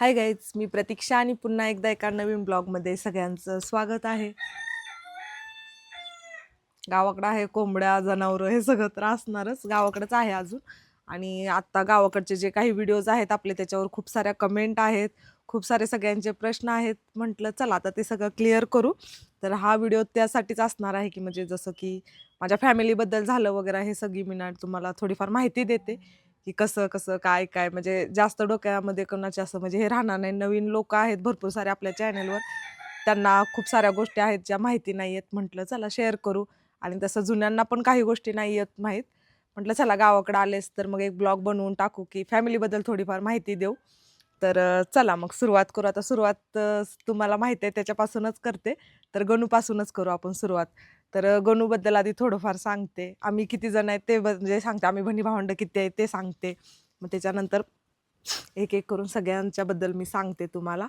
Hi guys, मी प्रतीक्षा आणि पुन्हा एकदा एका नवीन ब्लॉगमध्ये सगळ्यांचं स्वागत आहे. गावाकडं आहे, कोंबड्या जनावरं हे सगळं तर असणारच, गावाकडंच आहे अजून. आणि आत्ता गावाकडचे जे काही व्हिडिओज आहेत आपले त्याच्यावर खूप साऱ्या कमेंट आहेत, खूप सारे सगळ्यांचे प्रश्न आहेत. म्हटलं चला आता ते सगळं क्लिअर करू. तर हा व्हिडिओ त्यासाठीच असणार आहे की म्हणजे जसं की माझ्या फॅमिलीबद्दल झालं वगैरे हे सगळी मी ना तुम्हाला थोडीफार माहिती देते की कसं कसं काय काय म्हणजे जास्त डोक्यामध्ये कोणाचे असं म्हणजे हे राहणार नाही. नवीन लोक आहेत भरपूर सारे आपल्या चॅनलवर, त्यांना खूप साऱ्या गोष्टी आहेत ज्या माहिती नाही आहेत. म्हटलं चला शेअर करू. आणि तसं जुन्यांना पण काही गोष्टी नाही येत माहीत. म्हटलं चला गावाकडे आलेस तर मग एक ब्लॉग बनवून टाकू की फॅमिलीबद्दल थोडीफार माहिती देऊ. तर चला मग सुरुवात करू. आता सुरुवात तुम्हाला माहिती आहे त्याच्यापासूनच करते. तर गणूपासूनच करू आपण सुरुवात. तर गणूबद्दल आधी थोडंफार सांगते. आम्ही किती जण आहेत ते म्हणजे सांगते. आम्ही बहिणी-भावंड किती आहेत ते सांगते. मग त्याच्यानंतर एक-एक करून सगळ्यांच्याबद्दल मी सांगते तुम्हाला.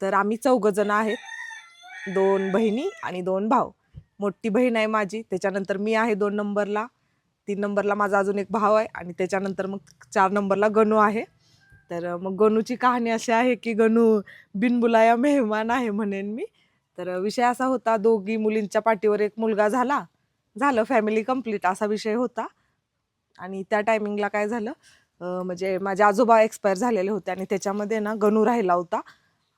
तर आम्ही 4 जण आहेत. 2 बहिणी आणि 2 भाऊ. मोठी बहीण आहे माझी, त्याच्यानंतर मी आहे 2 नंबरला, 3 नंबरला माझा अजून एक भाऊ आहे आणि त्याच्यानंतर मग 4 नंबरला गणू आहे. तर मग गणूची कहाणी अशी आहे की गणू बिनबुलाया मेहमान आहे म्हणेन मी. तर विषय असा होता, दोघी मुलींच्या पाठीवर एक मुलगा झाला. झालं फॅमिली कंप्लीट असा विषय होता. आणि त्या टायमिंगला काय झालं, म्हणजे माझे आजोबा एक्सपायर झालेले होते आणि त्याच्यामध्ये ना गणू राहिला होता.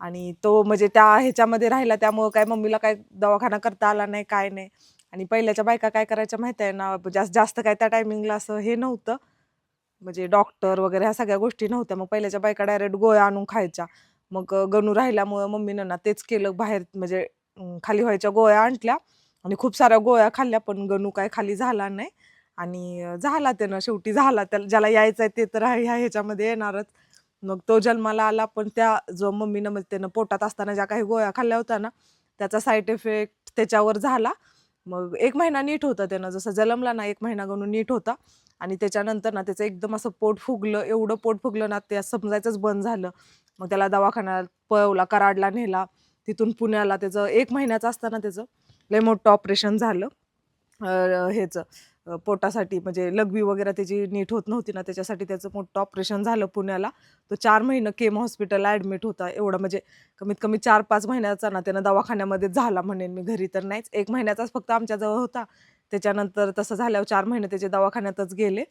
आणि तो म्हणजे त्या ह्याच्यामध्ये राहिला त्यामुळं काय मम्मीला काय दवाखाना करता आला नाही, काय नाही. आणि पहिल्याच्या बायका काय करायच्या माहिती आहे ना, जास्त जास्त काय त्या टायमिंगला असं हे नव्हतं, म्हणजे डॉक्टर वगैरे ह्या सगळ्या गोष्टी नव्हत्या. मग पहिल्याच्या बायका डायरेक्ट गोळ्या आणून खायच्या. मग गणू राहिल्यामुळं मम्मीनं ना तेच केलं, बाहेर म्हणजे खाली व्हायच्या गोळ्या आणल्या आणि खूप साऱ्या गोळ्या खाल्ल्या, पण गणू काय खाली झाला नाही. आणि झाला त्यानं शेवटी झाला. त्याला ज्याला यायचं आहे ते तर ह्या ह्याच्यामध्ये येणारच. मग तो जन्माला आला, पण त्या जो मम्मीनं म्हणजे त्यानं पोटात असताना ज्या काही गोळ्या खाल्ल्या होत्या ना, त्याचा साईड इफेक्ट त्याच्यावर झाला. मग 1 महिना नीट होता त्यानं. जसं जन्मला ना 1 महिना गणू नीट होता. आणि त्याच्यानंतर ना त्याचं एकदम असं पोट फुगलं, एवढं पोट फुगलं ना ते समजायचंच बंद झालं. मग त्याला दवाखान्यात पळवला, कराडला नेला. तिथून पुण्याला त्याचं 1 महिन्याचं असताना त्याचं लय मोठं ऑपरेशन झालं. ह्याचं पोटासाठी म्हणजे लघवी वगैरे त्याची नीट होत नव्हती ना, त्याच्यासाठी त्याचं मोठं ऑपरेशन झालं पुण्याला. तो 4 महिने केम हॉस्पिटलला ॲडमिट होता. एवढं म्हणजे कमीत कमी 4-5 महिन्याचा ना त्यानं दवाखान्यामध्येच झाला म्हणेन मी, घरी तर नाहीच. 1 महिन्याचाच फक्त आमच्याजवळ होता. त्याच्यानंतर तसं झाल्यावर 4 महिने त्याचे दवाखान्यातच गेले.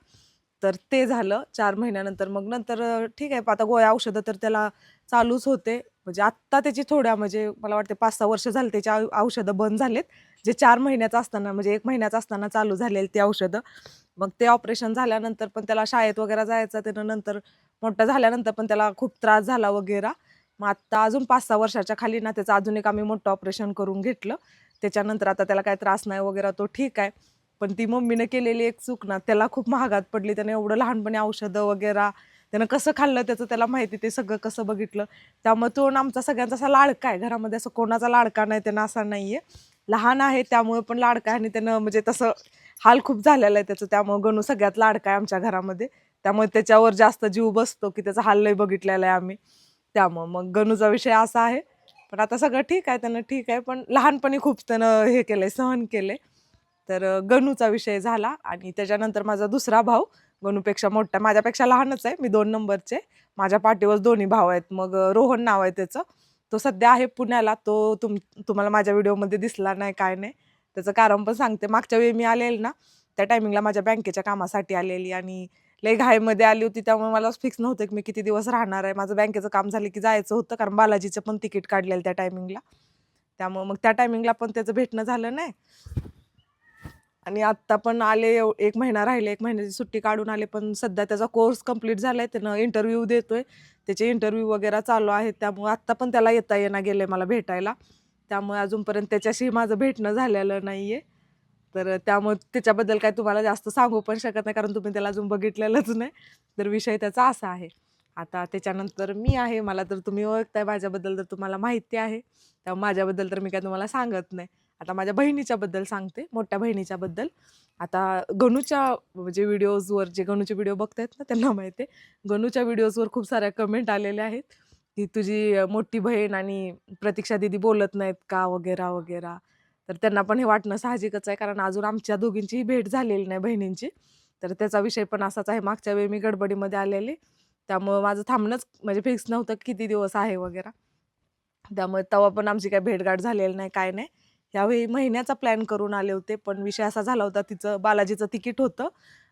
तर ते झालं 4 महिन्यानंतर. मग नंतर ठीक आहे, आता गोळ्या औषधं तर त्याला चालूच होते. म्हणजे आत्ता त्याची थोड्या म्हणजे मला वाटते 5-6 वर्ष झाली त्याची औषधं बंद झालेत. जे 4 महिन्याचं असताना म्हणजे 1 महिन्याचं असताना चालू झालेली ती औषधं. मग ते ऑपरेशन झाल्यानंतर पण त्याला शाळेत वगैरे जायचं. त्यानं नंतर मोठा झाल्यानंतर पण त्याला खूप त्रास झाला वगैरे. मग आत्ता अजून 5-6 वर्षाच्या खाली ना त्याचं अजून एक आम्ही मोठं ऑपरेशन करून घेतलं. त्याच्यानंतर आता त्याला काही त्रास नाही वगैरे, तो ठीक आहे. पण ती मम्मीनं केलेली एक चूक ना त्याला खूप महागात पडली. त्यानं एवढं लहानपणी औषधं वगैरे त्यानं कसं खाल्लं त्याचं त्याला माहिती, ते सगळं कसं बघितलं. त्यामुळे तो ना आमचा सगळ्यांचा असा लाडका आहे. घरामध्ये असं कोणाचा लाडका नाही त्यानं असा नाहीये. लहान आहे त्यामुळे पण लाडका आहे आणि त्यानं म्हणजे तसं हाल खूप झालेला आहे त्याचं. त्यामुळे गणू सगळ्यात लाडका आहे आमच्या घरामध्ये. त्यामुळे त्याच्यावर जास्त जीव बसतो की त्याचा हाल लय बघितलेला आहे आम्ही. त्यामुळं मग गणूचा विषय असा आहे. पण आता सगळं ठीक आहे, त्यानं ठीक आहे. पण लहानपणी खूप त्यानं हे केलंय, सहन केलंय. तर गणूचा विषय झाला. आणि त्याच्यानंतर माझा दुसरा भाऊ गणूपेक्षा मोठा, माझ्यापेक्षा लहानच आहे. मी 2 नंबरचे. माझ्या पाठीवर दोन्ही भाऊ आहेत. मग रोहन नाव आहे त्याचं. तो सध्या आहे पुण्याला. तो तुम्हाला माझ्या व्हिडिओमध्ये दिसला नाही, काय नाही. त्याचं कारण पण सांगते. मागच्या वेळी मी आलेले ना, त्या टायमिंगला माझ्या बँकेच्या कामासाठी आलेली आणि लई घाईमध्ये आली होती. त्यामुळे मला फिक्स नव्हतं की मी किती दिवस राहणार आहे. माझं बँकेचं काम झालं की जायचं होतं, कारण बालाजीचं पण तिकीट काढलेलं त्या टायमिंगला. त्यामुळे मग त्या टायमिंगला पण त्याचं भेटणं झालं नाही. आणि आत्ता पण आले, 1 महिना राहिले, 1 महिन्याची सुट्टी काढून आले. पण सध्या त्याचा कोर्स कंप्लीट झालाय. त्यानं इंटरव्ह्यू देतोय. त्याचे इंटरव्ह्यू वगैरे चालू आहेत. त्यामुळे आत्ता पण त्याला येता येईना गेलंय मला भेटायला. त्यामुळे अजूनपर्यंत त्याच्याशी माझं भेटणं झालेलं नाहीये. तर त्यामुळे त्याच्याबद्दल काही तुम्हाला जास्त सांगू पण शकत नाही, कारण तुम्ही त्याला अजून बघितलेलंच नाही. तर विषय त्याचा असा आहे. आता त्याच्यानंतर मी आहे. मला तर तुम्ही ओळखताय, माझ्याबद्दल तर तुम्हाला माहिती आहे. त्यामुळे माझ्याबद्दल तर मी काही तुम्हाला सांगत नाही. आता माझ्या बहिणीच्याबद्दल सांगते, मोठ्या बहिणीच्याबद्दल. आता गणूच्या म्हणजे व्हिडिओजवर जे गणूचे व्हिडिओ बघतायत ना त्यांना माहिती आहे. गणूच्या व्हिडिओजवर खूप साऱ्या कमेंट आलेल्या आहेत, की तुझी मोठी बहीण आणि प्रतीक्षा दीदी बोलत नाहीत का वगैरे, वगैरे. तर त्यांना पण हे वाटणं साहजिकच आहे, कारण अजून आमच्या दोघींचीही भेट झालेली नाही बहिणींची. तर त्याचा विषय पण असाच आहे. मागच्या वेळी मी गडबडीमध्ये आलेले, त्यामुळं माझं थांबणंच म्हणजे फिक्स नव्हतं किती दिवस आहे वगैरे. त्यामुळे तेव्हा पण आमची काही भेटगाठ झालेली नाही, काय नाही. यावेळी महिन्याचा प्लॅन करून आले होते, पण विषय असा झाला होता तिचं बालाजीचं तिकीट होतं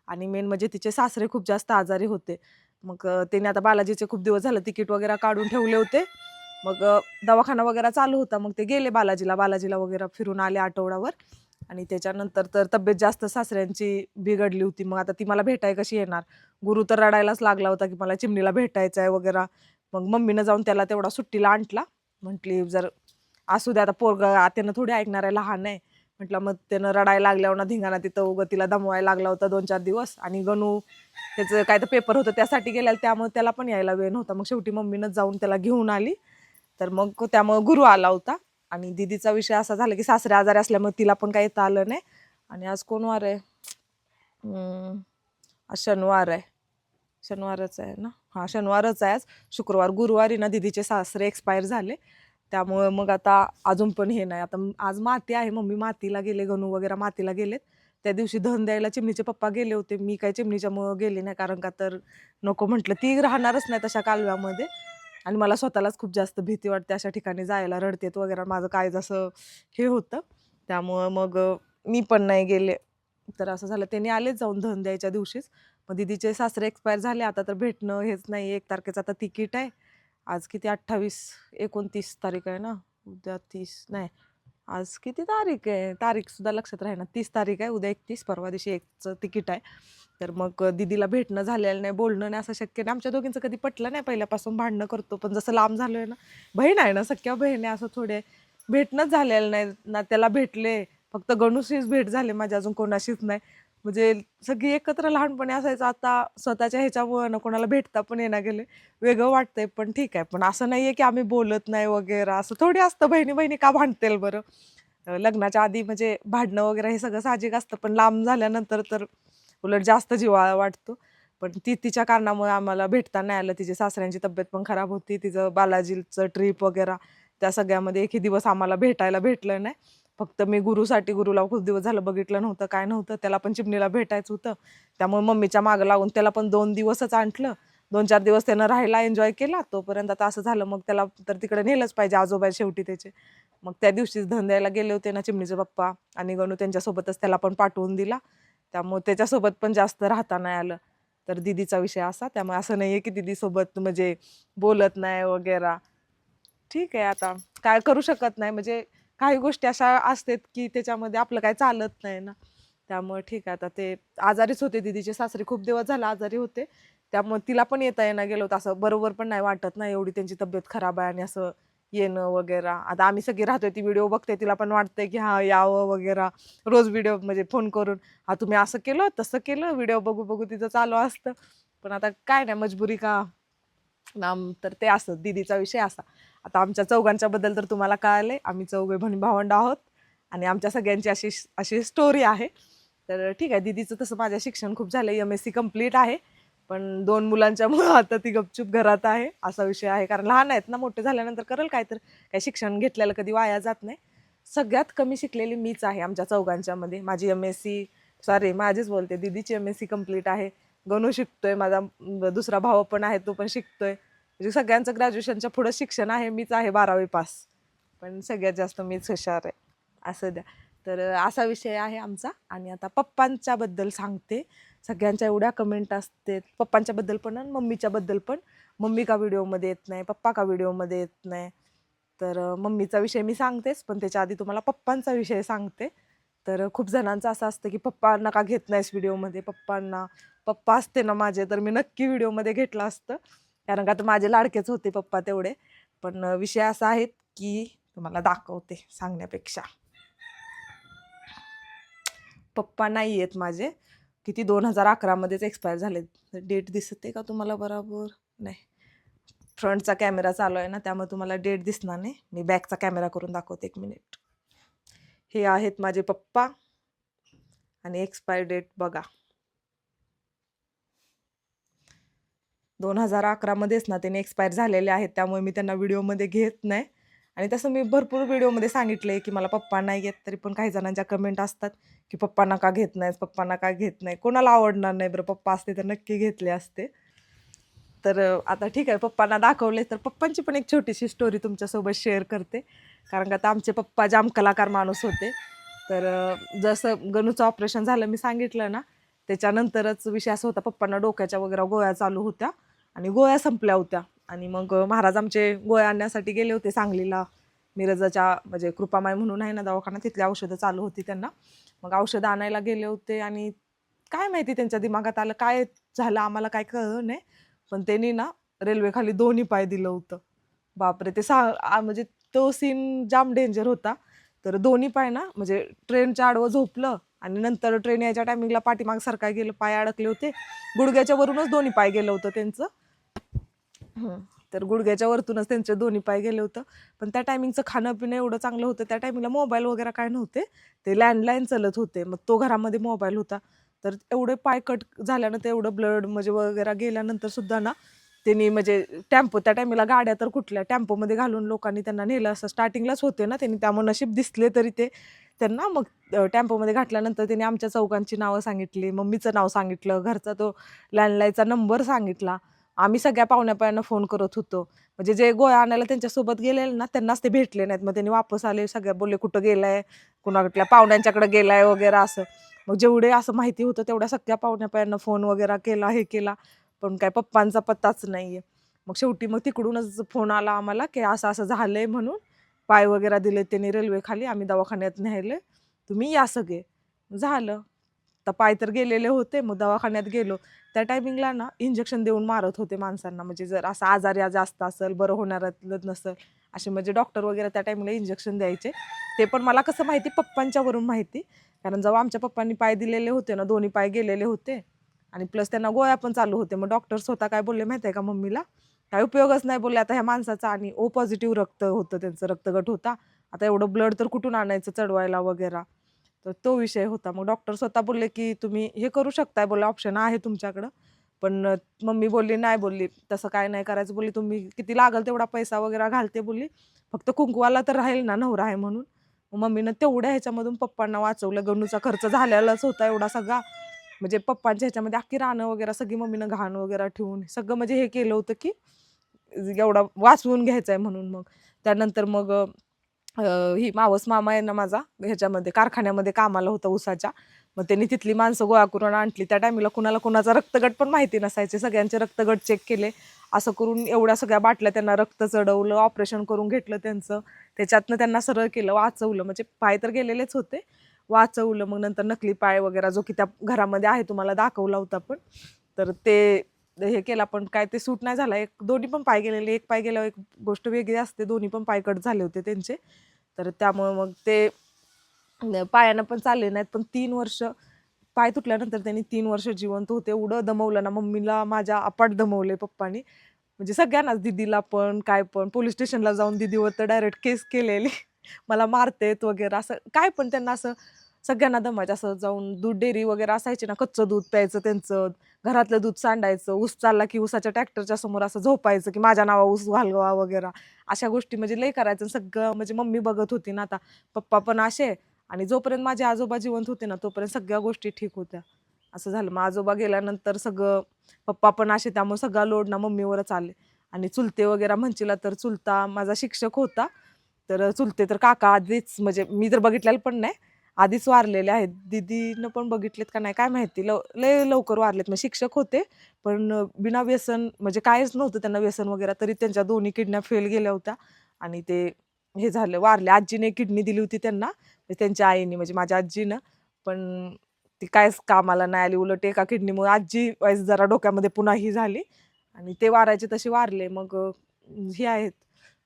आणि मेन म्हणजे तिचे सासरे खूप जास्त आजारी होते. मग त्याने आता बालाजीचे खूप दिवस झाले तिकीट वगैरे काढून ठेवले होते. मग दवाखाना वगैरे चालू होता. मग ते गेले बालाजीला वगैरे फिरून आले आठवडाभर आणि त्याच्यानंतर तर तब्येत जास्त सासऱ्यांची बिघडली होती. मग आता ती मला भेटाय कशी येणार? गुरु तर रडायलाच लागला होता, की मला चिमणीला भेटायचं आहे वगैरे. मग मम्मीनं जाऊन त्याला तेवढा सुट्टीला आणला. म्हटली जर असू दे आता पोरगं त्यानं थोडी ऐकणार आहे, लहान आहे. म्हटलं मग त्यानं रडायला लागल्यावर ना धिंगाणा तिथं उगं तिला दमवायला लागला होता 2-4 दिवस आणि गणू त्याचं काय तर पेपर होतं त्यासाठी गेलेला त्यामुळे त्याला पण यायला वेळ नव्हता. मग शेवटी मम्मीनंच जाऊन त्याला घेऊन आली. तर मग त्यामुळे गुरु आला होता आणि दीदीचा विषय असा झाला, की सासरे आजारी असल्यामुळे तिला पण काही येता आलं नाही आणि आज कोण वार आहे? आज शनिवार आहे. शनिवारच आहे ना? हां, शनिवारच आहे आज. शुक्रवार, गुरुवारी ना दीदीचे सासरे एक्सपायर झाले. त्यामुळे मग आता अजून पण हे नाही. आता आज माती आहे. मम्मी मातीला गेले, गणू वगैरे मातीला गेलेत. त्या दिवशी दहन द्यायला चिमणीचे पप्पा गेले होते. मी काही चिमणीच्यामुळं गेले नाही कारण का तर नको म्हटलं. ती राहणारच नाही तशा कालव्यामध्ये आणि मला स्वतःलाच खूप जास्त भीती वाटते अशा ठिकाणी जायला. रडतेत वगैरे माझं काय जसं हे होतं. त्यामुळं मग मी पण नाही गेले. तर असं झालं. त्यांनी आलेच जाऊन दहन द्यायच्या दिवशीच. मग दीदीचे सासरे एक्सपायर झाले. आता तर भेटणं हेच नाही. 1 तारखेचं आता तिकीट आहे. आज किती 28, 29 तारीख आहे ना? उद्या 30 नाही. आज किती तारीख आहे? तारीख सुद्धा लक्षात राहीना. 30 तारीख आहे. उद्या 31, परवा दिवशी 1चं तिकीट आहे. तर मग दीदीला भेटणं झालेलं नाही, बोलणं नाही असं शक्य नाही. आमच्या दोघींचं कधी पटलं नाही पहिल्यापासून भांडणं करतो. पण जसं लांब झालोय ना, बहीण आहे ना, सख्या बहीण आहे असं थोडे भेटणंच झालेलं नाही ना. त्याला भेटले, फक्त गणूशीच भेट झाली माझी, अजून कोणाशीच नाही. म्हणजे सगळी एकत्र लहानपणी असायचं. आता स्वतःच्या ह्याच्यामुळं ना कोणाला भेटता पण येईना गेले. वेगळं वाटतंय, पण ठीक आहे. पण असं नाहीये की आम्ही बोलत नाही वगैरे, असं थोडी असतं. बहिणी-बहिणी का भांडतील बरं? लग्नाच्या आधी म्हणजे भांडणं वगैरे हे सगळं साहजिक असतं, पण लांब झाल्यानंतर तर उलट जास्त जिव्हाळा वाटतो. पण ती तिच्या कारणामुळे आम्हाला भेटता नाही आलं. तिच्या सासऱ्यांची तब्येत पण खराब होती. तिचं बालाजीचं ट्रिप वगैरे त्या सगळ्यामध्ये एकही दिवस आम्हाला भेटायला भेटलं नाही. फक्त मी गुरुला खूप दिवस झालं बघितलं नव्हतं, काय नव्हतं. त्याला पण चिमणीला भेटायचं होतं. त्यामुळे मम्मीच्या मागं लागून त्याला पण 2 दिवसच आणलं. 2-4 दिवस त्यानं राहायला एन्जॉय केला. तोपर्यंत आता असं झालं मग त्याला तर तिकडे नेलंच पाहिजे, आजोबा आहेत शेवटी त्याचे. मग त्या दिवशीच धन द्यायला गेले होते ना चिमणीचे पप्पा आणि गणू त्यांच्यासोबतच त्याला पण पाठवून दिला. त्यामुळे त्याच्यासोबत पण जास्त राहता नाही आलं. तर दीदीचा विषय असा. त्यामुळे असं नाहीये की दीदीसोबत म्हणजे बोलत नाही वगैरे. ठीक आहे आता काय करू शकत नाही. म्हणजे काही गोष्टी अशा असतात की त्याच्यामध्ये आपलं काही चालत नाही ना. त्यामुळे ठीक आहे आता ते आजारीच होते. दीदीचे सासरे खूप दिवस झाले आजारी होते. त्यामुळे तिला पण येता येईना गेलं होतं. असं बरोबर पण नाही वाटत ना, एवढी त्यांची तब्येत खराब आहे आणि असं येणं वगैरे. आता आम्ही सगळे राहतोय, ती व्हिडिओ बघते, तिला पण वाटतंय की हां, यावं वगैरे. रोज व्हिडिओ म्हणजे फोन करून, "हां, तुम्ही असं केलं, तसं केलं." व्हिडिओ बघू-बघू तिचं चालू असतं. पण आता काय नाही, मजबुरी का तर ते असं दीदीचा विषय असा. आता आमच्या चौघांच्या बद्दल तर तुम्हाला कळालंय. आम्ही चौघे बहीण-भावंड आहोत आणि आमच्या सगळ्यांची अशी अशी स्टोरी आहे. तर ठीक आहे, दीदीचं तसं माझं शिक्षण खूप झालंय. एम-एस-सी कंप्लीट आहे. पण 2 मुलांच्यामुळं आता ती गपचूप घरात आहे, असा विषय आहे. कारण लहान आहेत ना, मोठे झाल्यानंतर करेल काय तर. काही शिक्षण घेतलेलं कधी वाया जात नाही. सगळ्यात कमी शिकलेली मीच आहे आमच्या चौघांच्यामध्ये. माझी एम-एस-सी सॉरी माझीच बोलते, दीदीची एम-एस-सी कंप्लीट आहे. गणू शिकतोय, माझा दुसरा भाऊ पण आहे, तो पण शिकतोय. म्हणजे सगळ्यांचं ग्रॅज्युएशनच्या पुढं शिक्षण आहे. मीच आहे 12वी पास. पण सगळ्यात जास्त मीच हुशार आहे. असं द्या. तर असा विषय आहे आमचा आणि आता पप्पांच्या बद्दल सांगते. सगळ्यांच्या एवढ्या कमेंट असते पप्पांच्या बद्दल पण आणि मम्मीच्या बद्दल पण. मम्मी का व्हिडिओमध्ये येत नाही, पप्पा का व्हिडिओमध्ये येत नाही. तर मम्मीचा विषय मी सांगतेच, पण त्याच्या आधी तुम्हाला पप्पांचा विषय सांगते. तर खूप जणांचं असं असतं, की "पप्पांना का घेत नाहीस व्हिडिओमध्ये?" पप्पा असते ना माझे, तर मी नक्की व्हिडिओमध्ये घेतलं असतं. कारण का तर माझे लाडकेच होते पप्पा तेवढे. पण विषय असा आहे, की तुम्हाला दाखवते सांगण्यापेक्षा. पप्पा नाही आहेत माझे. किती 2011 मध्येच एक्सपायर झाले. डेट दिसते का तुम्हाला बरोबर? नाही. फ्रंटचा कॅमेरा चालू आहे ना, त्यामुळे तुम्हाला डेट दिसणार नाही. मी बॅकचा कॅमेरा करून दाखवते 1 मिनिट. हे आहेत माझे पप्पा आणि एक्सपायर डेट बघा. 2011 मध्येच ना त्याने एक्सपायर झालेले आहेत. त्यामुळे मी त्यांना व्हिडिओमध्ये घेत नाही आणि तसं मी भरपूर व्हिडिओमध्ये सांगितलंय, की मला पप्पा नाही येत. तरी पण काही जणांच्या कमेंट असतात, की "पप्पांना का घेत नाहीस? पप्पांना का घेत नाही?" कोणाला आवडणार नाही बरं? पप्पा असते तर नक्की घेतले असते. तर आता ठीक आहे, पप्पांना दाखवले, तर पप्पांची पण एक छोटीशी स्टोरी तुमच्यासोबत शेअर करते. कारण का आता आमचे पप्पा जाम कलाकार माणूस होते. तर जसं गणूचं ऑपरेशन झालं मी सांगितलं ना, त्याच्यानंतरच विषय असा होता, पप्पांना डोक्याच्या वगैरे गोळ्या चालू होत्या आणि गोळ्या संपल्या होत्या. आणि मग महाराज आमचे गोळ्या आणण्यासाठी गेले होते सांगलीला. मिरजच्या म्हणजे कृपामाई म्हणून आहे ना दवाखाना, तिथली औषधं चालू होती त्यांना. मग औषधं आणायला गेले होते आणि काय माहिती त्यांच्या दिमागात आलं, काय झालं आम्हाला काय कळलं नाही. पण त्यांनी ना रेल्वेखाली दोन्ही पाय दिलं होतं. बापरे! ते म्हणजे तो सीन जाम डेंजर होता. तर दोन्ही पाय ना म्हणजे ट्रेनच्या आडवं झोपलं आणि नंतर ट्रेन यायच्या टायमिंगला पाठीमाग सरकाय गेलं, पाय अडकले होते. गुडघ्याच्या वरूनच दोन्ही पाय गेलं होतं त्यांचं. तर गुडघ्याच्या वरतूनच त्यांचे दोन्ही पाय गेले होतं. पण त्या टायमिंगचं खाणं-पिणं एवढं चांगलं होतं. त्या टायमिंगला मोबाईल वगैरे काय नव्हते. ते लँडलाईन चालत होते. मग तो घरामध्ये मोबाईल होता. तर एवढे पाय कट झाल्यानंतर एवढं ब्लड म्हणजे वगैरे गेल्यानंतर सुद्धा ना, त्यांनी म्हणजे टेम्पो त्या टायमिंगला गाड्या तर कुठल्या टेम्पोमध्ये घालून लोकांनी त्यांना नेलं. असं स्टार्टिंगलाच होते ना त्यांनी, त्यामुळे नशीब दिसले तरी ते त्यांना. मग टेम्पोमध्ये घातल्यानंतर त्यांनी आमच्या चौघांची नावं सांगितली. मम्मीचं नाव सांगितलं. घरचा तो लँडलाईनचा नंबर सांगितला. आम्ही सगळ्या पाहुण्या-पायांना फोन करत होतो. म्हणजे जे गोळ्या आणायला त्यांच्यासोबत गेलेले ना, त्यांनाच ते भेटले नाहीत. मग त्यांनी वापस आले. सगळ्या बोलले, "कुठं गेलाय? कुणाकडल्या पाहुण्यांच्याकडे गेलाय?" वगैरे असं. मग जेवढे असं माहिती होतं तेवढ्या सगळ्या पाहुण्या-पायांना फोन वगैरे केला, हे केला. पण काय पप्पांचा पत्ताच नाहीये. मग शेवटी मग तिकडूनच फोन आला आम्हाला, की असं-असं झालंय म्हणून. पाय वगैरे दिले त्यांनी रेल्वेखाली. आम्ही दवाखान्यात न्यायले. तुम्ही या सगळे. झालं. तर पाय तर गेलेले होते. मग दवाखान्यात गेलो. त्या टायमिंगला ना इंजेक्शन देऊन मारत होते माणसांना. म्हणजे जर असं आजार जास्त असेल, बरं होणाऱ्यातलं नसेल, असे म्हणजे डॉक्टर वगैरे त्या टायमिंगला इंजेक्शन द्यायचे. ते पण मला कसं माहिती, पप्पांच्यावरून माहिती. कारण जेव्हा आमच्या पप्पांनी पाय दिलेले होते ना, दोन्ही पाय गेलेले होते आणि प्लस त्यांना गोळ्या पण चालू होते. मग डॉक्टर स्वतः काय बोलले माहिती आहे का मम्मीला? "काही उपयोगच नाही," बोलले, "आता ह्या माणसाचा." आणि ओ पॉझिटिव्ह रक्त होतं त्यांचं, रक्तगट होता. आता एवढं ब्लड तर कुठून आणायचं चढवायला वगैरे. तर तो विषय होता. मग डॉक्टर स्वतः बोलले, की "तुम्ही हे करू शकताय," बोलले, "ऑप्शन आहे तुमच्याकडं." पण मम्मी बोलली, "नाही," बोलली, "तसं काय नाही करायचं," बोलली, "तुम्ही किती लागेल तेवढा पैसा वगैरे घालते," बोलली, "फक्त कुंकवाला तर राहील ना, नवरा आहे म्हणून." मग मम्मीनं तेवढ्या ह्याच्यामधून पप्पांना वाचवलं. गणूचा खर्च झालेलाच होता एवढा सगळा. म्हणजे पप्पांच्या ह्याच्यामध्ये अख्खी रानं वगैरे सगळी मम्मीनं घाण वगैरे ठेवून सगळं म्हणजे हे केलं होतं, की एवढा वाचवून घ्यायचा आहे म्हणून. मग त्यानंतर मग ही मावस मामा आहे ना माझा, ह्याच्यामध्ये कारखान्यामध्ये कामाला होता ऊसाच्या. मग त्यांनी तिथली माणसं गोळा करून आणली. त्या टायमिंगला कुणाला कुणाचा रक्तगट पण माहिती नसायचे. सगळ्यांचे रक्तगट चेक केले. असं करून एवढ्या सगळ्या बाटल्या त्यांना रक्त चढवलं, ऑपरेशन करून घेतलं त्यांचं. त्याच्यातनं त्यांना सरळ केलं, वाचवलं. म्हणजे पाय तर गेलेलेच होते, वाचवलं. मग नंतर नकली पाय वगैरे जो की त्या घरामध्ये आहे तुम्हाला दाखवला होता पण. तर ते हे केला पण काय ते सूट नाही झाला. दोन्ही पण पाय गेलेले. एक पाय गेल्यावर एक गोष्ट वेगळी असते. दोन्ही पण पाय कट झाले होते त्यांचे. तर त्यामुळे मग ते पायानं पण चालले नाहीत. पण 3 वर्ष पाय तुटल्यानंतर त्यांनी 3 वर्ष जिवंत होते. एवढं दमवलं ना मम्मीला माझ्या अपाट दमवले पप्पांनी. म्हणजे सगळ्यांनाच, दीदीला पण, काय पण. पोलिस स्टेशनला जाऊन दीदीवर तर डायरेक्ट केस केलेली. मला मारतेत वगैरे असं काय पण त्यांना असं सगळ्यांना दमायचं. असं जाऊन दूध डेअरी वगैरे असायची ना, कच्चं दूध प्यायचं त्यांचं. घरातलं दूध सांडायचं. ऊस चालला की ऊसाच्या ट्रॅक्टरच्या समोर असं झोपायचं, की माझ्या नावावर ऊस घालवा वगैरे. अशा गोष्टी म्हणजे लय करायचं. सगळं म्हणजे मम्मी बघत होती ना आता. पप्पा पण असे आणि जोपर्यंत माझे आजोबा जिवंत होते ना, तोपर्यंत सगळ्या गोष्टी ठीक होत्या. असं झालं. मग आजोबा गेल्यानंतर सगळं पप्पा पण असे, त्यामुळे सगळा लोड ना मम्मीवरच आले. आणि चुलते वगैरे म्हणशीला तर चुलता माझा शिक्षक होता. तर चुलते तर काका आधीच म्हणजे मी तर बघितलेलं पण नाही. आधीच वारलेले आहेत. दीदीनं पण बघितलेत का नाही काय माहिती. लय लवकर वारलेत. मग शिक्षक होते, पण बिना व्यसन म्हणजे काहीच नव्हतं त्यांना व्यसन वगैरे. तरी त्यांच्या दोन्ही किडन्या फेल गेल्या होत्या आणि ते हे झालं, वारले. आजीने किडनी दिली होती त्यांना, म्हणजे त्यांच्या आईने म्हणजे माझ्या आजीनं. पण ती काहीच कामाला नाही आली. उलट एका किडनीमुळे आजी वाईस जरा डोक्यामध्ये पुन्हा ही झाली आणि ते वारायचे तसे वारले. मग हे आहेत,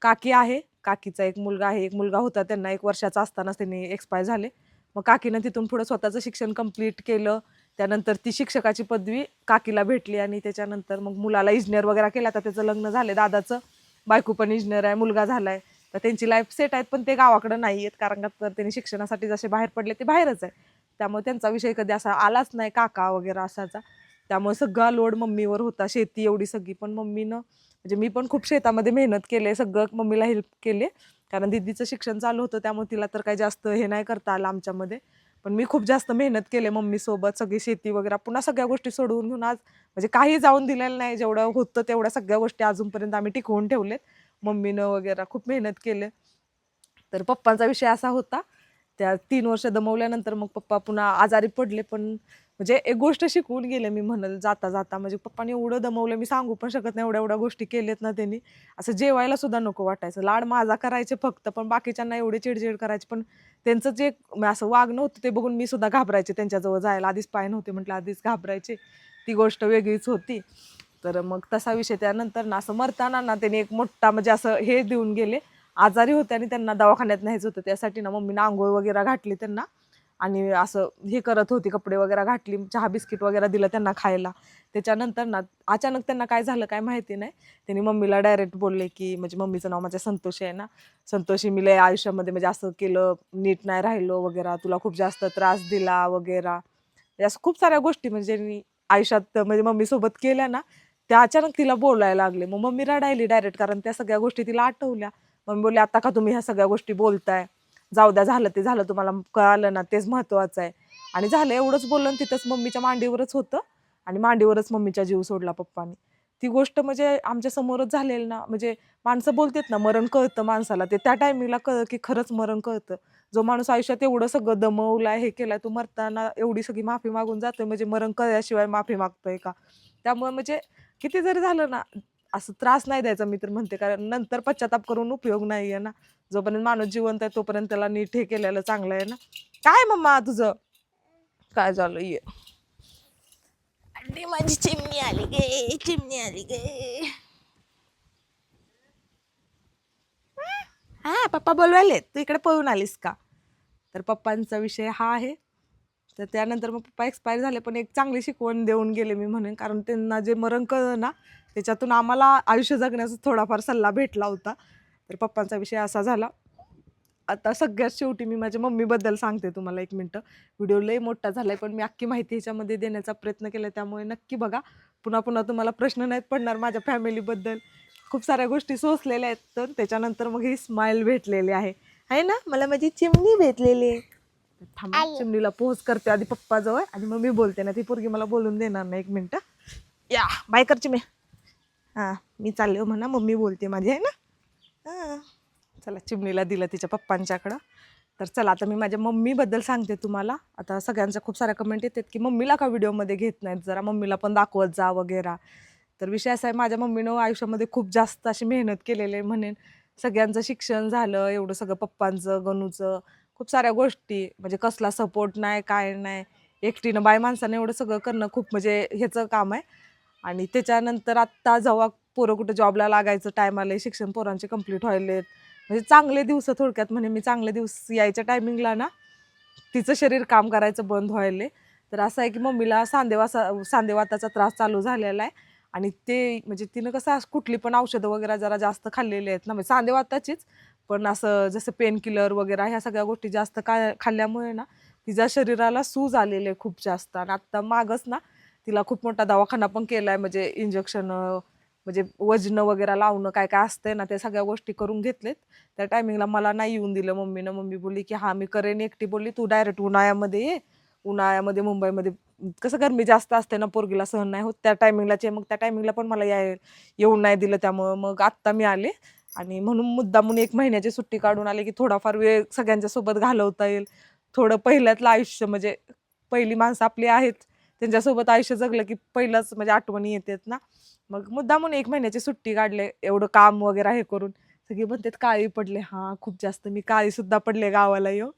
काकी आहे. काकीचा एक मुलगा आहे. एक मुलगा होता त्यांना 1 वर्षाचा असतानाच त्यांनी एक्सपायर झाले. मग काकीनं तिथून पुढे स्वतःचं शिक्षण कंप्लीट केलं. त्यानंतर ती शिक्षकाची पदवी काकीला भेटली आणि त्याच्यानंतर मग मुलाला इंजिनिअर वगैरे केला. आता त्याचं लग्न झालंय दादाचं. बायको पण इंजिनिअर आहे, मुलगा झालाय. तर त्यांची लाईफ सेट आहेत, पण ते गावाकडे नाही आहेत. कारण का तर त्यांनी शिक्षणासाठी जसे बाहेर पडले ते बाहेरच आहे. त्यामुळे त्यांचा विषय कधी असा आलाच नाही काका वगैरे असाचा. त्यामुळे सगळा लोड मम्मीवर होता. शेती एवढी सगळी पण मम्मीनं म्हणजे मी पण खूप शेतामध्ये मेहनत केली, सगळं मम्मीला हेल्प केली. कारण दीदीचं शिक्षण चालू होतं त्यामुळे तिला तर काही जास्त हे नाही करता आलं आमच्यामध्ये. पण मी खूप जास्त मेहनत केली मम्मीसोबत, सगळी शेती वगैरे पुन्हा सगळ्या गोष्टी सोडवून घेऊन आज म्हणजे काही जाऊन दिलेलं नाही. जेवढं होतं तेवढ्या सगळ्या गोष्टी अजूनपर्यंत आम्ही टिकवून ठेवलेत. मम्मीनं वगैरे खूप मेहनत केली. तर पप्पांचा विषय असा होता, त्या 3 वर्ष दमवल्यानंतर मग पप्पा पुन्हा आजारी पडले. पण म्हणजे एक गोष्ट शिकवून गेले मी म्हणेल जाता-जाता. म्हणजे पप्पांनी एवढं दमवलं मी सांगू पण शकत नाही, एवढ्या-एवढ्या गोष्टी केल्यात ना त्यांनी. असं जेवायला सुद्धा नको वाटायचं. लाड माझा करायचे फक्त, पण बाकीच्यांना एवढे चिडचिड करायचे. पण त्यांचं जे असं वागणं होतं ते बघून मी सुद्धा घाबरायचे त्यांच्याजवळ जायला. आधीच पाय नव्हते म्हटलं, आधीच घाबरायचे. ती गोष्ट वेगळीच होती. तर मग तसा विषय त्यानंतर ना असं मरताना ना त्यांनी एक मोठा म्हणजे असं हे देऊन गेले. आजारी होते आणि त्यांना दवाखान्यात न्यायचं होतं. त्यासाठी ना मम्मीनं अंघोळ वगैरे घातली त्यांना आणि असं हे करत होती, कपडे वगैरे घातली, चहा बिस्किट वगैरे दिलं त्यांना खायला. त्याच्यानंतर ना अचानक त्यांना काय झालं काय माहिती नाही. त्यांनी मम्मीला डायरेक्ट बोलले, की म्हणजे मम्मीचं नाव माझ्या संतोषी आहे ना, "संतोषी, मी लय आयुष्यामध्ये म्हणजे असं केलं, नीट नाही राहिलो वगैरे, तुला खूप जास्त त्रास दिला वगैरे." असं खूप साऱ्या गोष्टी म्हणजे मी आयुष्यात म्हणजे मम्मीसोबत केल्या ना, त्या अचानक तिला बोलायला लागले. मग मम्मी रडायली डायरेक्ट कारण त्या सगळ्या गोष्टी तिला आठवल्या. मम्मी बोलली, "आता का तुम्ही ह्या सगळ्या गोष्टी बोलताय? जाऊ द्या, झालं ते झालं. तुम्हाला कळालं ना, तेच महत्वाचं आहे." आणि झालं एवढंच बोललं आणि तिथंच मम्मीच्या मांडीवरच होतं आणि मांडीवरच मम्मीचा जीव सोडला पप्पांनी. ती गोष्ट म्हणजे आमच्या समोरच झालेली ना, म्हणजे माणसं बोलतात ना, मरण कळतं माणसाला. ते त्या टायमिंगला कळलं, की खरंच मरण कळतं. जो माणूस आयुष्यात एवढं सगळं दमवलाय, हे केलाय, तो मरताना एवढी सगळी माफी मागून जातोय म्हणजे मरण कळल्याशिवाय माफी मागतोय का? त्यामुळे म्हणजे किती जरी झालं ना, असं त्रास नाही द्यायचा मी तर म्हणते. कारण नंतर पश्चाताप करून उपयोग नाहीये ना. जोपर्यंत माणूस जिवंत आहे तोपर्यंत त्याला नीट हे केलेलं चांगलं आहे ना. काय मम्मा तुझं? काय झालं? ये. अंडी माझी चिमणी आली गे, चिमणी आली गे. हा पप्पा बोलवायले, तू इकडे पळून आलीस का? तर पप्पांचा विषय हा आहे. तर त्यानंतर मग पप्पा एक्सपायर झाले, पण एक चांगली शिकवण देऊन गेले मी म्हणेन. कारण त्यांना जे मरण कळलं ना, त्याच्यातून आम्हाला आयुष्य जगण्याचा थोडाफार सल्ला भेटला होता. तर पप्पांचा विषय असा झाला. आता सगळ्यात शेवटी मी माझ्या मम्मीबद्दल सांगते तुम्हाला 1 मिनिटं. व्हिडिओ लय मोठा झालाय, पण मी अख्खी माहिती ह्याच्यामध्ये देण्याचा प्रयत्न केलाय. त्यामुळे नक्की बघा. पुन्हा-पुन्हा तुम्हाला प्रश्न नाहीत पडणार माझ्या फॅमिलीबद्दल. खूप साऱ्या गोष्टी सोसलेल्या आहेत. तर त्याच्यानंतर मग ही स्माईल भेटलेली आहे. आहे ना? मला माझी चिमणी भेटलेली आहे. तर थांबा, चिमणीला पोहोच करते आधी पप्पाजवळ आणि मग मी बोलते ना. ती पोरगी मला बोलून देणार नाही 1 मिनिटं. या बाय कर चिमणी. हां, मी चालले हो म्हणा. मम्मी बोलते माझी आहे ना? हां. चला चिमणीला दिलं तिच्या पप्पांच्याकडं. तर चला आता मी माझ्या मम्मीबद्दल सांगते तुम्हाला. आता सगळ्यांच्या खूप साऱ्या कमेंट येतात, की मम्मीला का व्हिडिओमध्ये घेत नाहीत, जरा मम्मीला पण दाखवत जा वगैरे. तर विषय असा आहे माझ्या मम्मीनं आयुष्यामध्ये खूप जास्त अशी मेहनत केलेली आहे म्हणेन. सगळ्यांचं शिक्षण झालं, एवढं सगळं पप्पांचं, गणूचं, खूप साऱ्या गोष्टी म्हणजे कसला सपोर्ट नाही, काय नाही. एकटीनं बाई माणसानं एवढं सगळं करणं खूप म्हणजे ह्याचं काम आहे. आणि त्याच्यानंतर आत्ता जेव्हा पोरं कुठं जॉबला लागायचं टाईम आलंय, शिक्षण पोरांचे कंप्लीट व्हायलेत. म्हणजे चांगले दिवस थोडक्यात म्हणे मी चांगले दिवस यायच्या टायमिंगला ना, तिचं शरीर काम करायचं बंद व्हायले. तर असं आहे की मम्मीला सांधेवाताचा त्रास चालू झालेला आहे आणि ते म्हणजे तिनं कसं कुठली पण औषधं वगैरे जरा जास्त खाल्लेली आहेत ना, म्हणजे सांधेवाताचीच. पण असं जसं पेन किलर वगैरे ह्या सगळ्या गोष्टी जास्त खाल्ल्यामुळे ना, तिच्या शरीराला सूज आलेली आहे खूप जास्त आणि आत्ता मागच ना, तिला खूप मोठा दवाखाना पण केलाय म्हणजे इंजेक्शन म्हणजे वजनं वगैरे लावणं काय-काय असतंय ना, त्या सगळ्या गोष्टी करून घेतलेत. त्या टायमिंगला मला नाही येऊन दिलं मम्मीनं. मम्मी बोलली, की "हां, मी करेन एकटी." बोलली, "तू डायरेक्ट उन्हाळ्यामध्ये ये. उन्हाळ्यामध्ये मुंबईमध्ये कसं गरमी जास्त असते ना, पोरगीला सहन नाही होत. त्या टायमिंगलाच ये." मग त्या टायमिंगला पण मला येऊन नाही दिलं. त्यामुळं मग आत्ता मी आले आणि म्हणून मुद्दामून 1 महिन्याची सुट्टी काढून आले, की थोडाफार वेळ सगळ्यांच्या सोबत घालवता येईल. थोडं पहिल्यातलं आयुष्य म्हणजे पहिली माणसं आपली आहेत, त्यांच्यासोबत आयुष्य जगलं, की पहिलंच म्हणजे आठवणी येतात ना. मग मुद्दामून 1 महिन्याची सुट्टी काढले, एवढं काम वगैरे हे करून. सगळे म्हणतात काळी पडले. हां, खूप जास्त मी काळी सुद्धा पडले गावाला येऊन.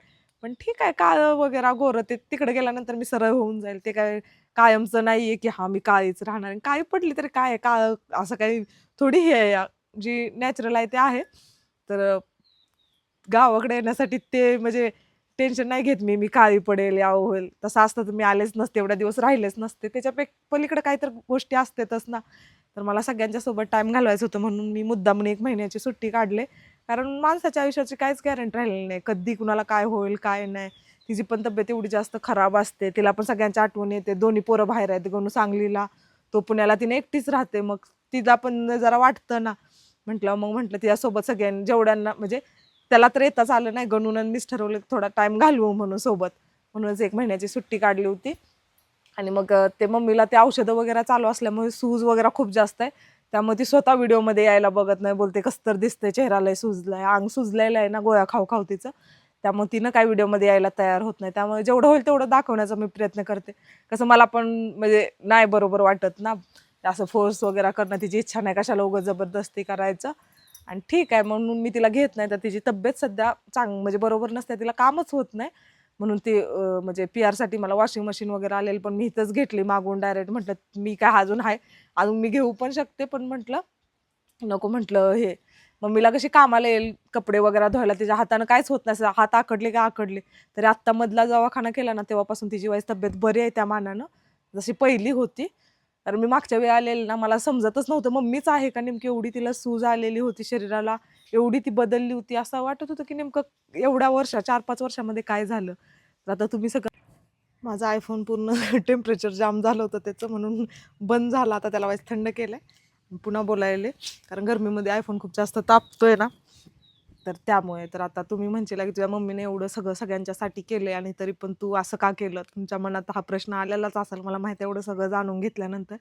पण ठीक आहे काळं वगैरे गोरं ते तिकडे गेल्यानंतर मी सरळ होऊन जाईल. ते काय कायमचं नाहीये, की हां, मी काळीच राहणार आहे. काळी पडली तरी काय आहे, काळं असं काही थोडी हे आहे जी नॅचरल आहे ते आहे. तर गावाकडे येण्यासाठी ते म्हणजे टेन्शन नाही घेत मी काळी पडेल, यावं होईल. तसं असतं तर मी आलेच नसते, एवढ्या दिवस राहिलेच नसते. पलीकडे काहीतरी गोष्टी असतातच ना. तर मला सगळ्यांच्या सोबत टाईम घालवायचं होतं म्हणून मी मुद्दामून 1 महिन्याची सुट्टी काढले. कारण माणसाच्या आयुष्याची काहीच गॅरंटी राहिलेली नाही. कधी कुणाला काय होईल, काय नाही. तिची पण तब्येत एवढी जास्त खराब असते. तिला पण सगळ्यांची आठवण येते. दोन्ही पोरं बाहेर आहेत. गणू सांगलीला, तो पुण्याला. तिने एकटीच राहते. मग तिला पण जरा वाटतं ना. म्हटलं तिच्यासोबत जेवढ्यांना म्हणजे त्याला तर येताच आलं नाही. गणून आणि मीच ठरवलं की थोडा टाईम घालवू म्हणून सोबत. म्हणूनच 1 महिन्याची सुट्टी काढली होती. आणि मग ते मम्मीला ते औषधं वगैरे चालू असल्यामुळे सूज वगैरे खूप जास्त आहे. त्यामुळे ती स्वतः व्हिडिओमध्ये यायला बघत नाही. बोलते कसं तर दिसतंय, चेहरा लय सुजलाय, अंग सुजलेलं आहे ना गोळ्या खाऊ तिचं. त्यामुळे तिनं काही व्हिडिओमध्ये यायला तयार होत नाही. त्यामुळे जेवढं होईल तेवढं दाखवण्याचा मी प्रयत्न करते. कसं मला पण म्हणजे नाही बरोबर वाटत ना, असं फोर्स वगैरे करणं. तिची इच्छा नाही, कशाला उगाच जबरदस्ती करायचं. आणि ठीक आहे म्हणून मी तिला घेत नाही. तर तिची तब्येत सध्या म्हणजे बरोबर नसते, तिला कामच होत नाही. म्हणून ती म्हणजे PR साठी मला वॉशिंग मशीन वगैरे आलेली, पण मी इथंच घेतली मागून डायरेक्ट. म्हटलं मी काय अजून आहे, अजून मी घेऊ पण शकते, पण म्हटलं नको. म्हटलं हे मम्मीला कशी कामाला येईल, कपडे वगैरे धुवायला तिच्या हातानं काहीच होत नाही, हात आखडले का आखडले. तरी आत्ता मधला दवाखाना केला ना, तेव्हापासून तिची तब्येत बरी आहे त्या मानानं, जशी पहिली होती. कारण मी मागच्या वेळी आलेली ना, मला समजतच नव्हतं मम्मीच आहे का नेमकी. एवढी तिला सूज आलेली होती शरीराला, एवढी ती बदलली होती. असं वाटत होतं की नेमकं एवढ्या 4-5 वर्षामध्ये काय झालं. तर आता तुम्ही सगळं माझा आयफोन पूर्ण टेम्परेचर जाम झालं होतं त्याचं, म्हणून बंद झाला. आता त्याला थंड केलंय, पुन्हा बोलायले. कारण गरमीमध्ये आयफोन खूप जास्त तापतोय ना, तर त्यामुळे. तर आता तुम्ही म्हणशील की तुझ्या मम्मीने एवढं सगळं सगळ्यांच्यासाठी केलंय आणि तरी पण तू असं का केलं. तुमच्या मनात हा प्रश्न आलेलाच असेल, मला माहिती आहे एवढं सगळं जाणून घेतल्यानंतर.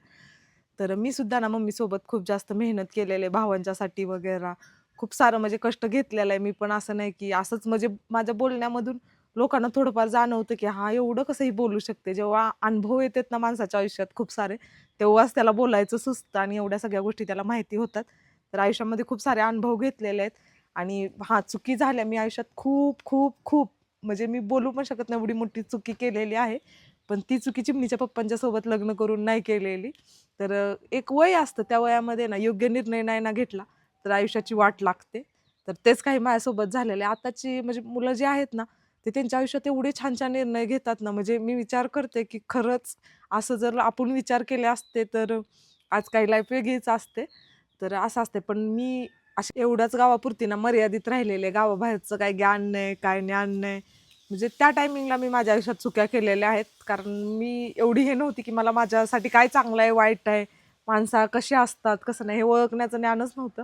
तर मी सुद्धा ना मम्मीसोबत खूप जास्त मेहनत केलेली आहे भावांच्यासाठी वगैरे. खूप सारं म्हणजे कष्ट घेतलेलं आहे मी पण. असं नाही की असंच, म्हणजे माझ्या बोलण्यामधून लोकांना थोडंफार जाणवतं की हा एवढं कसंही बोलू शकते. जेव्हा अनुभव येतात ना माणसाच्या आयुष्यात खूप सारे, तेव्हाच त्याला बोलायचं सुचतं आणि एवढ्या सगळ्या गोष्टी त्याला माहिती होतात. तर आयुष्यामध्ये खूप सारे अनुभव घेतलेले आहेत. आणि हां, चुकी झाल्या. मी आयुष्यात खूप खूप खूप म्हणजे मी बोलू पण शकत नाही, एवढी मोठी चुकी केलेली आहे. पण ती चुकी चिमणीच्या पप्पांच्या सोबत लग्न करून नाही केलेली. तर एक वय असतं, त्या वयामध्ये ना योग्य निर्णय नाही ना घेतला तर आयुष्याची वाट लागते. तर तेच काही माझ्यासोबत झालेलं आहे. आताची म्हणजे मुलं जी आहेत ना, ते त्यांच्या आयुष्यात एवढे छान छान निर्णय घेतात ना, म्हणजे मी विचार करते की खरंच असं जर आपण विचार केले असते तर आज काही लाईफ वेगळीच असते. तर असं असते. पण मी अशा एवढ्याच गावापुरती ना मर्यादित राहिलेले, गावाबाहेरचं काही ज्ञान नाही, काय ज्ञान नाही. म्हणजे त्या टायमिंगला मी माझ्या आयुष्यात चुक्या केलेल्या आहेत. कारण मी एवढी हे नव्हती की मला माझ्यासाठी काय चांगलं आहे, वाईट आहे, माणसं कशी असतात, कसं नाही, हे ओळखण्याचं ज्ञानच नव्हतं.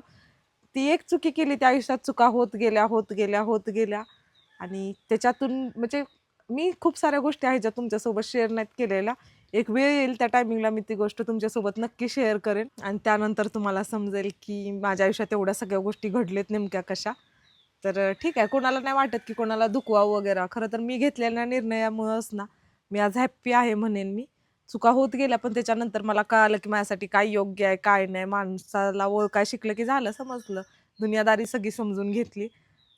ती एक चुकी केली, त्या आयुष्यात चुका होत गेल्या, होत गेल्या, होत गेल्या. आणि त्याच्यातून म्हणजे मी खूप साऱ्या गोष्टी आहेत ज्या तुमच्यासोबत शेअर नाहीत केलेल्या. एक वेळ येईल त्या टायमिंगला मी ती गोष्ट तुमच्यासोबत नक्की शेअर करेन आणि त्यानंतर तुम्हाला समजेल की माझ्या आयुष्यात एवढ्या सगळ्या गोष्टी घडलेत नेमक्या कशा. तर ठीक आहे, कोणाला नाही वाटत की कोणाला दुखवावं वगैरे. खरं तर मी घेतलेल्या निर्णयामुळंच ना मी आज हॅप्पी आहे म्हणेन मी. चुका होत गेल्या, पण त्याच्यानंतर मला कळालं की माझ्यासाठी काय योग्य आहे, काय नाही. माणसाला ओळखाय शिकलं की झालं, समजलं. दुनियादारी सगळी समजून घेतली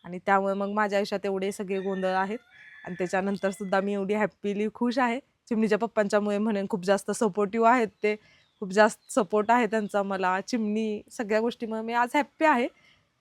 आणि त्यामुळे मग माझ्या आयुष्यात एवढे सगळे गोंधळ आहेत आणि त्याच्यानंतर सुद्धा मी एवढी हॅप्पीली खुश आहे. चिमणीच्या पप्पांच्यामुळे म्हणेन, खूप जास्त सपोर्टिव्ह आहेत ते. खूप जास्त सपोर्ट आहे त्यांचा मला. चिमणी सगळ्या गोष्टीमुळे मी आज हॅप्पी आहे.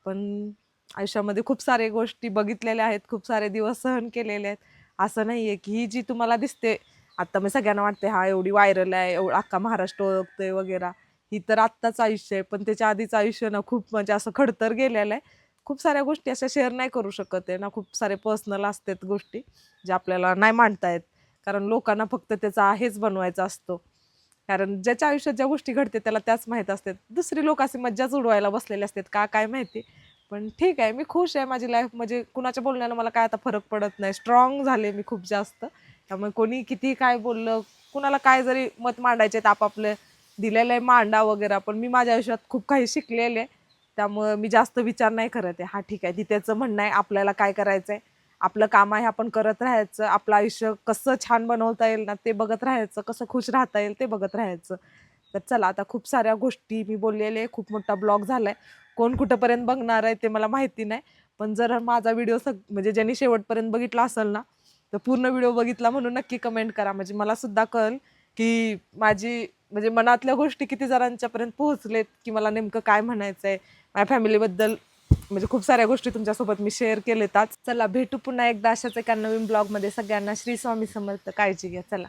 पण आयुष्यामध्ये खूप सारे गोष्टी बघितलेल्या आहेत, खूप सारे दिवस सहन केलेले आहेत. असं नाहीये की ही जी तुम्हाला दिसते आता, मी सगळ्यांना वाटते हा एवढी व्हायरल आहे, अख्खा महाराष्ट्र ओळखतोय वगैरे. ही तर आत्ताच आयुष्य आहे, पण त्याच्या आधीचं आयुष्य ना खूप म्हणजे असं खडतर गेलेलं आहे. खूप साऱ्या गोष्टी अशा शेअर नाही करू शकत आहे ना, खूप सारे पर्सनल असतात गोष्टी ज्या आपल्याला नाही मांडता येत. कारण लोकांना फक्त त्याचा हेच बनवायचा असतो. कारण ज्याच्या आयुष्यात ज्या गोष्टी घडते त्याला त्याच माहीत असतात. दुसरी लोक अशी मज्जाच उडवायला बसलेले असतात का काय माहिती. पण ठीक आहे, मी खुश आहे. माझी लाईफ म्हणजे कुणाच्या बोलण्यानं मला काय आता फरक पडत नाही. स्ट्रॉंग झाले मी खूप जास्त. त्यामुळे कोणी कितीही काय बोललं, कुणाला काय जरी मत मांडायचे आहेत आपापले, दिलेलं आहे मांडा वगैरे. पण मी माझ्या आयुष्यात खूप काही शिकलेले आहे. त्यामुळं मी जास्त विचार नाही करत आहे. हां, ठीक आहे, ती त्याचं म्हणणं आहे, आपल्याला काय करायचं आहे, आपलं काम आहे, आपण करत राहायचं. आपलं आयुष्य कसं छान बनवता येईल ना ते बघत राहायचं, कसं खुश राहता येईल ते बघत राहायचं. तर चला, आता खूप साऱ्या गोष्टी मी बोललेले, खूप मोठा ब्लॉग झालाय. कोण कुठंपर्यंत बघणार आहे ते मला माहिती नाही. पण जर माझा व्हिडिओ म्हणजे ज्यांनी शेवटपर्यंत बघितला असेल ना, तर पूर्ण व्हिडिओ बघितला म्हणून नक्की कमेंट करा. म्हणजे मला सुद्धा कळेल की माझी म्हणजे मनातल्या गोष्टी किती जणांच्यापर्यंत पोहोचलेत, की मला नेमकं काय म्हणायचं आहे. माझ्या फॅमिलीबद्दल म्हणजे खूप साऱ्या गोष्टी तुमच्यासोबत मी शेअर केलेत आज. चला, भेटू पुन्हा एकदा अशाच एका नवीन ब्लॉगमध्ये. सगळ्यांना श्री स्वामी समर्थ. काळजी घ्या. चला.